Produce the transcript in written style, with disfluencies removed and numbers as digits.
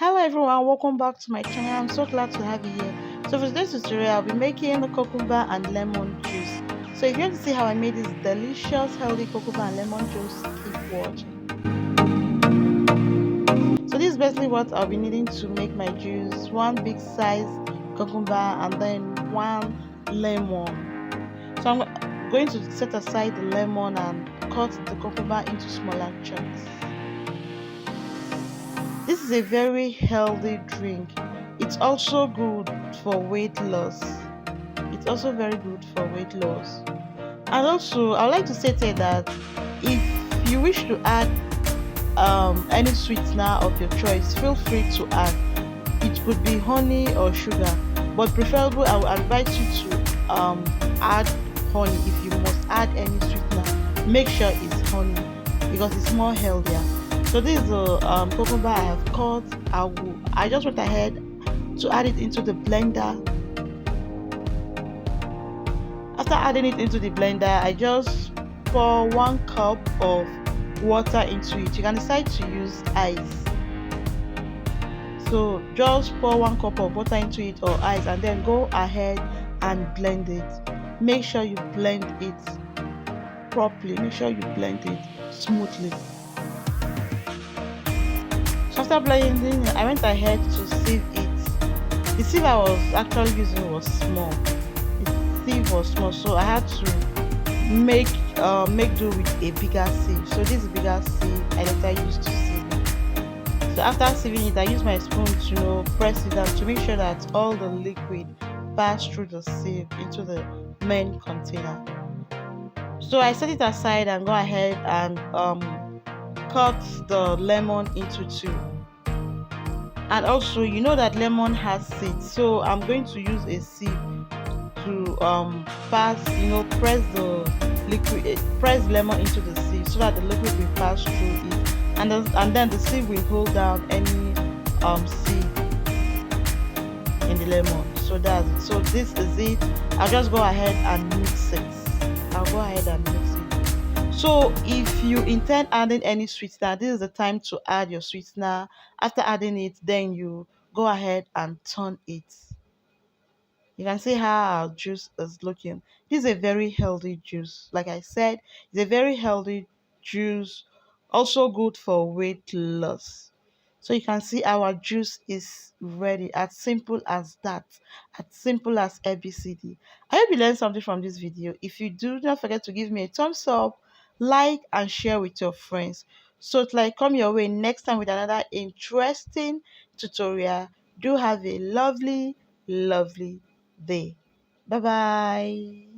Hello everyone, welcome back to my channel. I'm so glad to have you here. So for today's tutorial, I'll be making a cucumber and lemon juice. So if you want to see how I made this delicious healthy cucumber and lemon juice, keep watching. So this is basically what I'll be needing to make my juice: one big size cucumber and then one lemon. So I'm going to set aside the lemon and cut the cucumber into smaller chunks. This is a very healthy drink. It's also good for weight loss. It's also very good for weight loss. And also, I would like to say to you that if you wish to add any sweetener of your choice, feel free to add. It could be honey or sugar, but preferably I would advise you to add honey. If you must add any sweetener, make sure it's honey because it's more healthier. So this is the cucumber I have cut. I just went ahead to add it into the blender. After adding it into the blender, I just pour 1 cup of water into it. You can decide to use ice. So just pour 1 cup of water into it or ice and then go ahead and blend it. Make sure you blend it properly. Make sure you blend it smoothly. So after blending it, I went ahead to sieve it. The sieve I was actually using was small. The sieve was small, so I had to make do with a bigger sieve. So this bigger sieve I later used to sieve it. So after sieving it, I used my spoon to press it down to make sure that all the liquid passed through the sieve into the main container. So I set it aside and go ahead and cut the lemon into two. And also, you know that lemon has seeds, so I'm going to use a sieve to press the liquid, press lemon into the sieve so that the liquid will pass through it, and then the sieve will hold down any seed in the lemon. So that's it. So this is it. I'll just go ahead and mix it. I'll go ahead and mix it. So if you intend adding any sweetener, this is the time to add your sweetener. After adding it, then you go ahead and turn it. You can see how our juice is looking. This is a very healthy juice. Like I said, it's a very healthy juice, also good for weight loss. So you can see our juice is ready, as simple as that, as simple as ABCD. I hope you learned something from this video. If you do, don't forget to give me a thumbs up, like and share with your friends. So till I come your way next time with another interesting tutorial, do have a lovely day. Bye bye.